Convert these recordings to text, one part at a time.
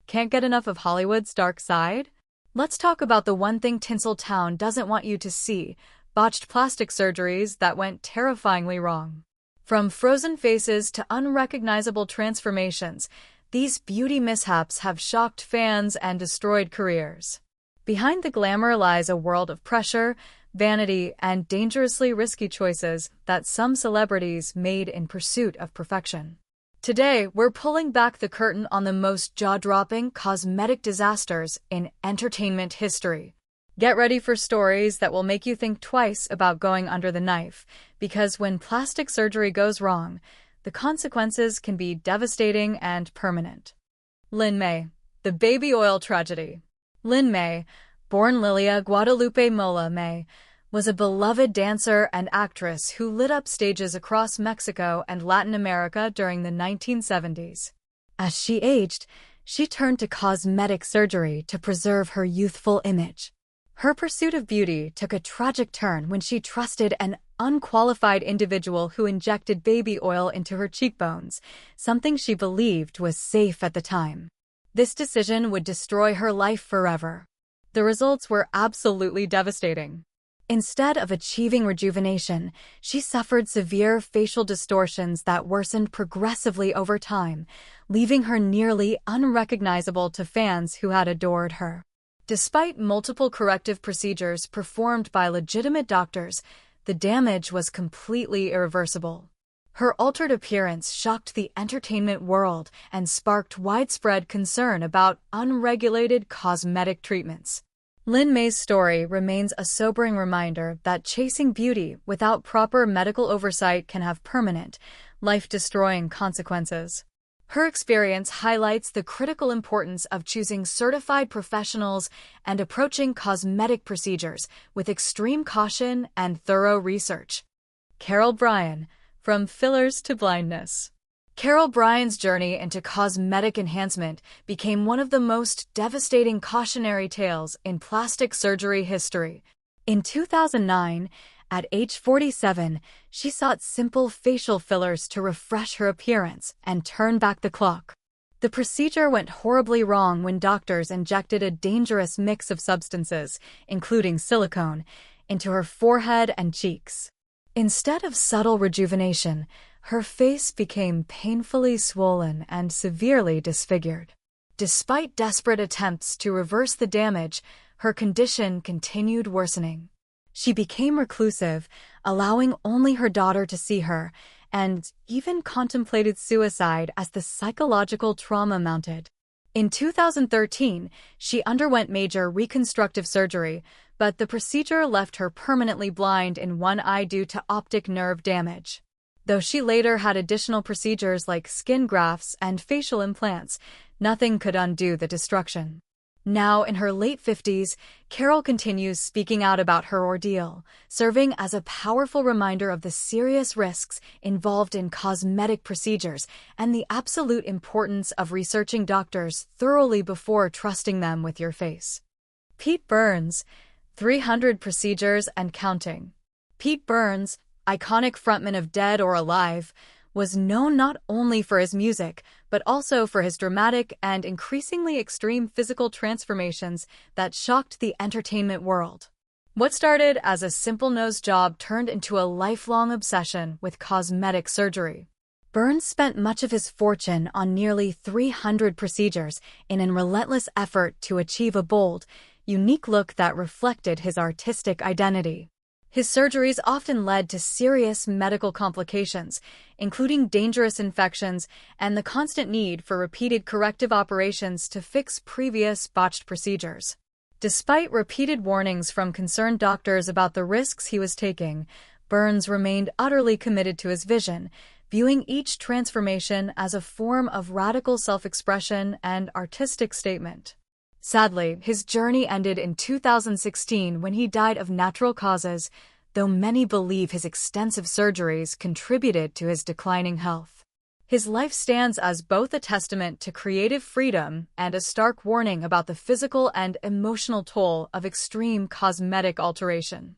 Can't get enough of Hollywood's dark side? Let's talk about the one thing Tinseltown doesn't want you to see: botched plastic surgeries that went terrifyingly wrong. From frozen faces to unrecognizable transformations, these beauty mishaps have shocked fans and destroyed careers. Behind the glamour lies a world of pressure, vanity, and dangerously risky choices that some celebrities made in pursuit of perfection. Today, we're pulling back the curtain on the most jaw-dropping cosmetic disasters in entertainment history. Get ready for stories that will make you think twice about going under the knife, because when plastic surgery goes wrong, the consequences can be devastating and permanent. Lyn May, the baby oil tragedy. Lyn May, born Lilia Guadalupe Mola May, was a beloved dancer and actress who lit up stages across Mexico and Latin America during the 1970s. As she aged, she turned to cosmetic surgery to preserve her youthful image. Her pursuit of beauty took a tragic turn when she trusted an unqualified individual who injected baby oil into her cheekbones, something she believed was safe at the time. This decision would destroy her life forever. The results were absolutely devastating. Instead of achieving rejuvenation, she suffered severe facial distortions that worsened progressively over time, leaving her nearly unrecognizable to fans who had adored her. Despite multiple corrective procedures performed by legitimate doctors, the damage was completely irreversible. Her altered appearance shocked the entertainment world and sparked widespread concern about unregulated cosmetic treatments. Lyn May's story remains a sobering reminder that chasing beauty without proper medical oversight can have permanent, life-destroying consequences. Her experience highlights the critical importance of choosing certified professionals and approaching cosmetic procedures with extreme caution and thorough research. Caron Bryan, from fillers to blindness. Caron Bryan's journey into cosmetic enhancement became one of the most devastating cautionary tales in plastic surgery history. In 2009, at age 47, she sought simple facial fillers to refresh her appearance and turn back the clock. The procedure went horribly wrong when doctors injected a dangerous mix of substances, including silicone, into her forehead and cheeks. Instead of subtle rejuvenation, her face became painfully swollen and severely disfigured. Despite desperate attempts to reverse the damage, her condition continued worsening. She became reclusive, allowing only her daughter to see her, and even contemplated suicide as the psychological trauma mounted. In 2013, she underwent major reconstructive surgery, but the procedure left her permanently blind in one eye due to optic nerve damage. Though she later had additional procedures like skin grafts and facial implants, nothing could undo the destruction. Now in her late 50s, Caron continues speaking out about her ordeal, serving as a powerful reminder of the serious risks involved in cosmetic procedures and the absolute importance of researching doctors thoroughly before trusting them with your face. Pete Burns, 300 procedures and counting. Pete Burns, iconic frontman of Dead or Alive, was known not only for his music, but also for his dramatic and increasingly extreme physical transformations that shocked the entertainment world. What started as a simple nose job turned into a lifelong obsession with cosmetic surgery. Burns spent much of his fortune on nearly 300 procedures in a relentless effort to achieve a bold, unique look that reflected his artistic identity. His surgeries often led to serious medical complications, including dangerous infections and the constant need for repeated corrective operations to fix previous botched procedures. Despite repeated warnings from concerned doctors about the risks he was taking, Burns remained utterly committed to his vision, viewing each transformation as a form of radical self-expression and artistic statement. Sadly, his journey ended in 2016 when he died of natural causes, though many believe his extensive surgeries contributed to his declining health. His life stands as both a testament to creative freedom and a stark warning about the physical and emotional toll of extreme cosmetic alteration.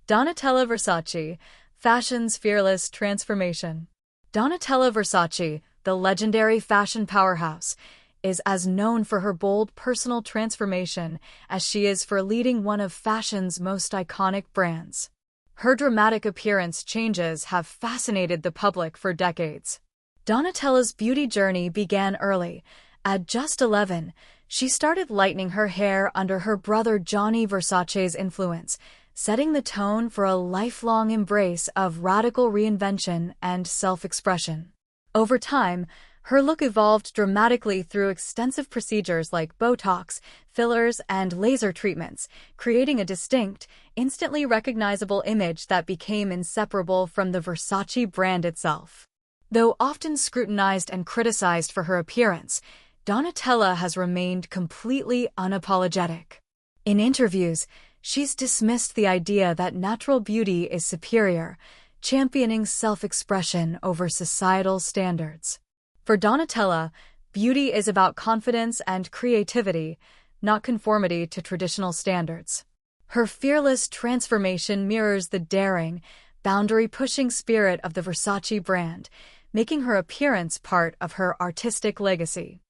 Donatella Versace, fashion's fearless transformation. Donatella Versace, the legendary fashion powerhouse, is as known for her bold personal transformation as she is for leading one of fashion's most iconic brands. Her dramatic appearance changes have fascinated the public for decades. Donatella's beauty journey began early. At just 11, she started lightening her hair under her brother Gianni Versace's influence, setting the tone for a lifelong embrace of radical reinvention and self-expression. Over time, her look evolved dramatically through extensive procedures like Botox, fillers, and laser treatments, creating a distinct, instantly recognizable image that became inseparable from the Versace brand itself. Though often scrutinized and criticized for her appearance, Donatella has remained completely unapologetic. In interviews, she's dismissed the idea that natural beauty is superior, championing self-expression over societal standards. For Donatella, beauty is about confidence and creativity, not conformity to traditional standards. Her fearless transformation mirrors the daring, boundary-pushing spirit of the Versace brand, making her appearance part of her artistic legacy.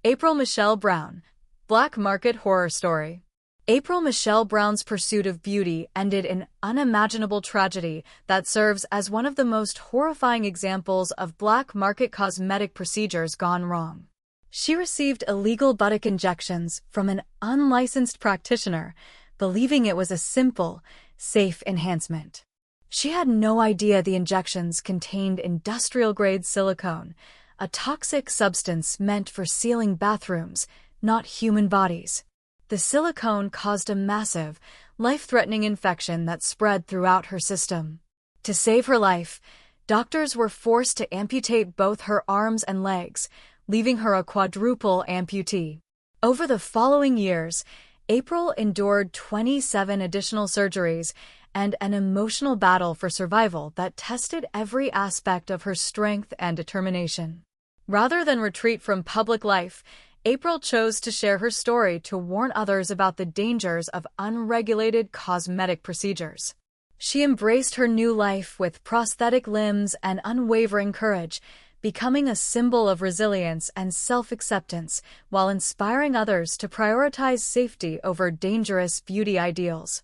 Apryl Michelle Brown, Black Market Horror Story. Apryl Michelle Brown's pursuit of beauty ended in unimaginable tragedy that serves as one of the most horrifying examples of black market cosmetic procedures gone wrong. She received illegal buttock injections from an unlicensed practitioner, believing it was a simple, safe enhancement. She had no idea the injections contained industrial-grade silicone, a toxic substance meant for sealing bathrooms, not human bodies. The silicone caused a massive, life-threatening infection that spread throughout her system. To save her life, doctors were forced to amputate both her arms and legs, leaving her a quadruple amputee. Over the following years, Apryl endured 27 additional surgeries and an emotional battle for survival that tested every aspect of her strength and determination. Rather than retreat from public life, Apryl chose to share her story to warn others about the dangers of unregulated cosmetic procedures. She embraced her new life with prosthetic limbs and unwavering courage, becoming a symbol of resilience and self-acceptance while inspiring others to prioritize safety over dangerous beauty ideals.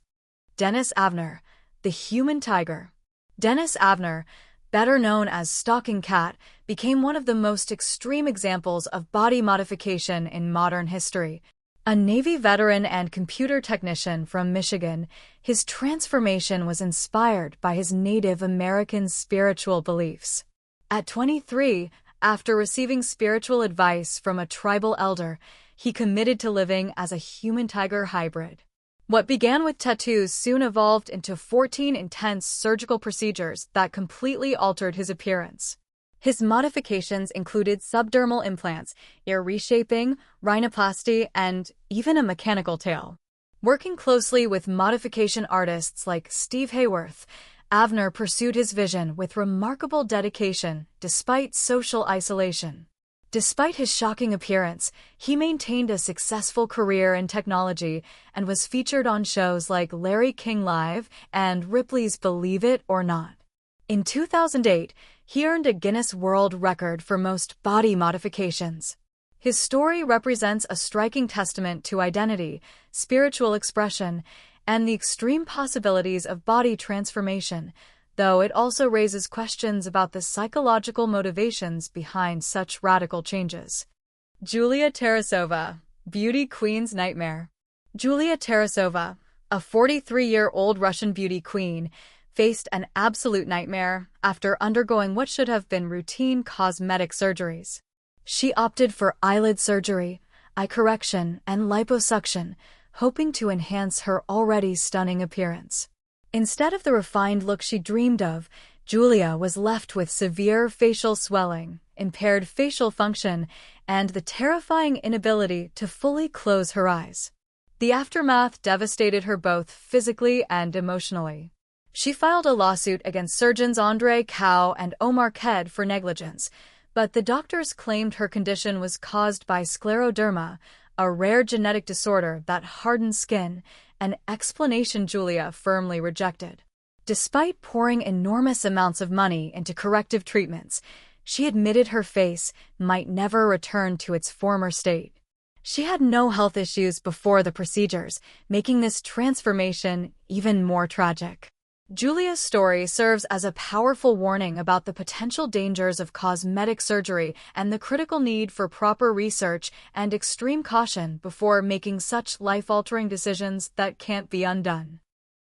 Dennis Avner, the human tiger. Dennis Avner, better known as Stalking Cat, became one of the most extreme examples of body modification in modern history. A Navy veteran and computer technician from Michigan, his transformation was inspired by his Native American spiritual beliefs. At 23, after receiving spiritual advice from a tribal elder, he committed to living as a human-tiger hybrid. What began with tattoos soon evolved into 14 intense surgical procedures that completely altered his appearance. His modifications included subdermal implants, ear reshaping, rhinoplasty, and even a mechanical tail. Working closely with modification artists like Steve Hayworth, Avner pursued his vision with remarkable dedication despite social isolation. Despite his shocking appearance, he maintained a successful career in technology and was featured on shows like Larry King Live and Ripley's Believe It or Not. In 2008, he earned a Guinness World Record for most body modifications. His story represents a striking testament to identity, spiritual expression, and the extreme possibilities of body transformation, though it also raises questions about the psychological motivations behind such radical changes. Julia Tarasova, Beauty Queen's Nightmare. Julia Tarasova, a 43-year-old Russian beauty queen, faced an absolute nightmare after undergoing what should have been routine cosmetic surgeries. She opted for eyelid surgery, eye correction, and liposuction, hoping to enhance her already stunning appearance. Instead of the refined look she dreamed of, Julia was left with severe facial swelling, impaired facial function, and the terrifying inability to fully close her eyes. The aftermath devastated her both physically and emotionally. She filed a lawsuit against surgeons Andrei Cow and Omar Khed for negligence, but the doctors claimed her condition was caused by scleroderma, a rare genetic disorder that hardens skin, an explanation Julia firmly rejected. Despite pouring enormous amounts of money into corrective treatments, She admitted her face might never return to its former state. She had no health issues before the procedures, making this transformation even more tragic. Julia's story serves as a powerful warning about the potential dangers of cosmetic surgery and the critical need for proper research and extreme caution before making such life-altering decisions that can't be undone.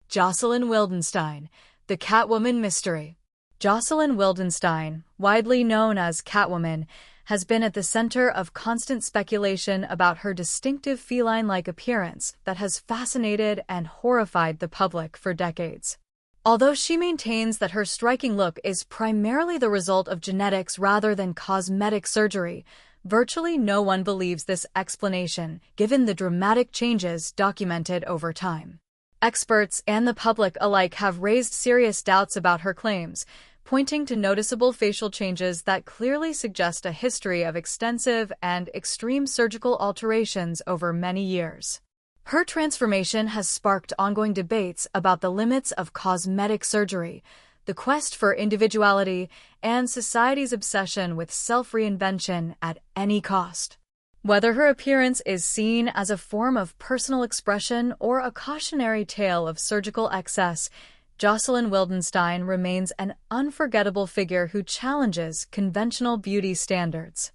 Jocelyn Wildenstein, the Catwoman mystery. Jocelyn Wildenstein, widely known as Catwoman, has been at the center of constant speculation about her distinctive feline-like appearance that has fascinated and horrified the public for decades. Although she maintains that her striking look is primarily the result of genetics rather than cosmetic surgery, virtually no one believes this explanation, given the dramatic changes documented over time. Experts and the public alike have raised serious doubts about her claims, pointing to noticeable facial changes that clearly suggest a history of extensive and extreme surgical alterations over many years. Her transformation has sparked ongoing debates about the limits of cosmetic surgery, the quest for individuality, and society's obsession with self-reinvention at any cost. Whether her appearance is seen as a form of personal expression or a cautionary tale of surgical excess, Jocelyn Wildenstein remains an unforgettable figure who challenges conventional beauty standards.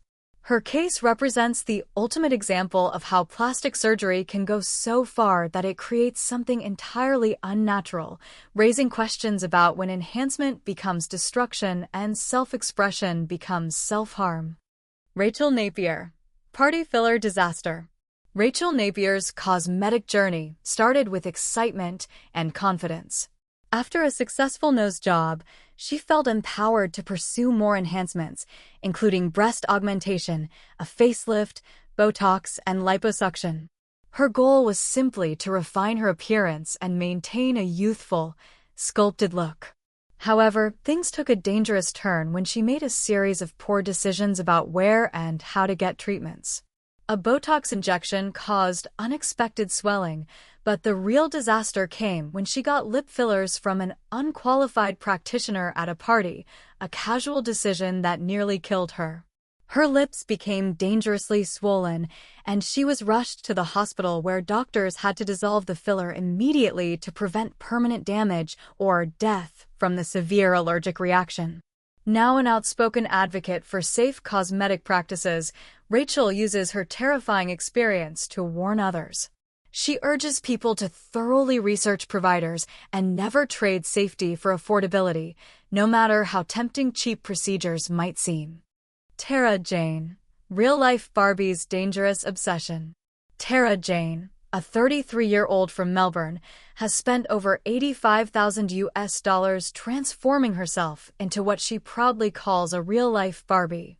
Her case represents the ultimate example of how plastic surgery can go so far that it creates something entirely unnatural, raising questions about when enhancement becomes destruction and self-expression becomes self-harm. Rachel Napier, party filler disaster. Rachel Napier's cosmetic journey started with excitement and confidence. After a successful nose job, she felt empowered to pursue more enhancements, including breast augmentation, a facelift, Botox, and liposuction. Her goal was simply to refine her appearance and maintain a youthful, sculpted look. However, things took a dangerous turn when she made a series of poor decisions about where and how to get treatments. A Botox injection caused unexpected swelling, but the real disaster came when she got lip fillers from an unqualified practitioner at a party, a casual decision that nearly killed her. Her lips became dangerously swollen, and she was rushed to the hospital where doctors had to dissolve the filler immediately to prevent permanent damage or death from the severe allergic reaction. Now an outspoken advocate for safe cosmetic practices, Rachel uses her terrifying experience to warn others. She urges people to thoroughly research providers and never trade safety for affordability, no matter how tempting cheap procedures might seem. Tara Jane, real-life Barbie's dangerous obsession. Tara Jane, a 33-year-old from Melbourne, has spent over $85,000 transforming herself into what she proudly calls a real-life Barbie.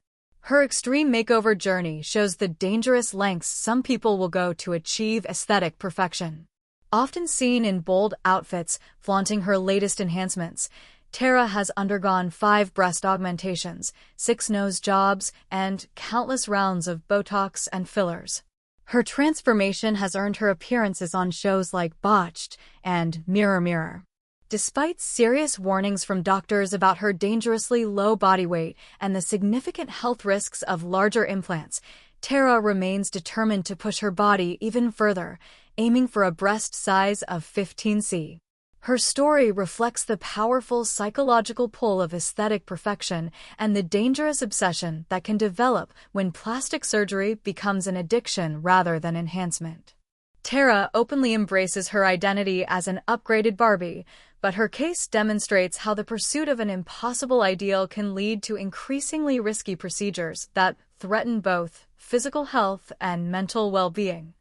Her extreme makeover journey shows the dangerous lengths some people will go to achieve aesthetic perfection. Often seen in bold outfits flaunting her latest enhancements, Tara has undergone 5 breast augmentations, 6 nose jobs, and countless rounds of Botox and fillers. Her transformation has earned her appearances on shows like Botched and Mirror Mirror. Despite serious warnings from doctors about her dangerously low body weight and the significant health risks of larger implants, Tara remains determined to push her body even further, aiming for a breast size of 15C. Her story reflects the powerful psychological pull of aesthetic perfection and the dangerous obsession that can develop when plastic surgery becomes an addiction rather than enhancement. Tara openly embraces her identity as an upgraded Barbie, but her case demonstrates how the pursuit of an impossible ideal can lead to increasingly risky procedures that threaten both physical health and mental well-being.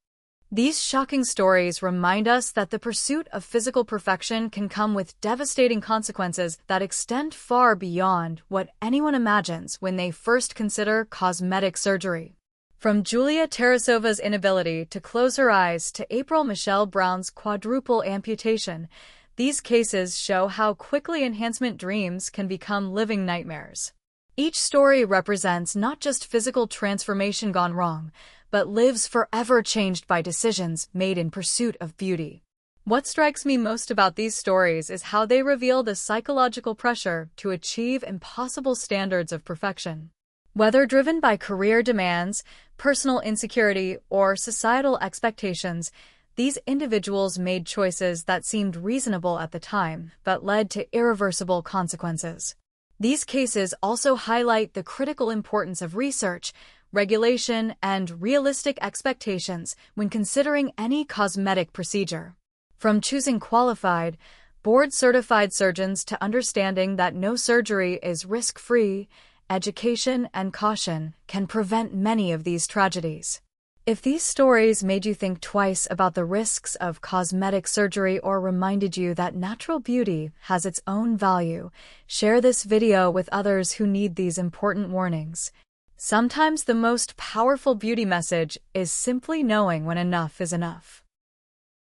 These shocking stories remind us that the pursuit of physical perfection can come with devastating consequences that extend far beyond what anyone imagines when they first consider cosmetic surgery. From Julia Tarasova's inability to close her eyes to Apryl Michelle Brown's quadruple amputation, these cases show how quickly enhancement dreams can become living nightmares. Each story represents not just physical transformation gone wrong, but lives forever changed by decisions made in pursuit of beauty. What strikes me most about these stories is how they reveal the psychological pressure to achieve impossible standards of perfection. Whether driven by career demands, personal insecurity, or societal expectations, these individuals made choices that seemed reasonable at the time, but led to irreversible consequences. These cases also highlight the critical importance of research, regulation, and realistic expectations when considering any cosmetic procedure. From choosing qualified, board-certified surgeons to understanding that no surgery is risk-free, education and caution can prevent many of these tragedies. If these stories made you think twice about the risks of cosmetic surgery or reminded you that natural beauty has its own value, share this video with others who need these important warnings. Sometimes the most powerful beauty message is simply knowing when enough is enough.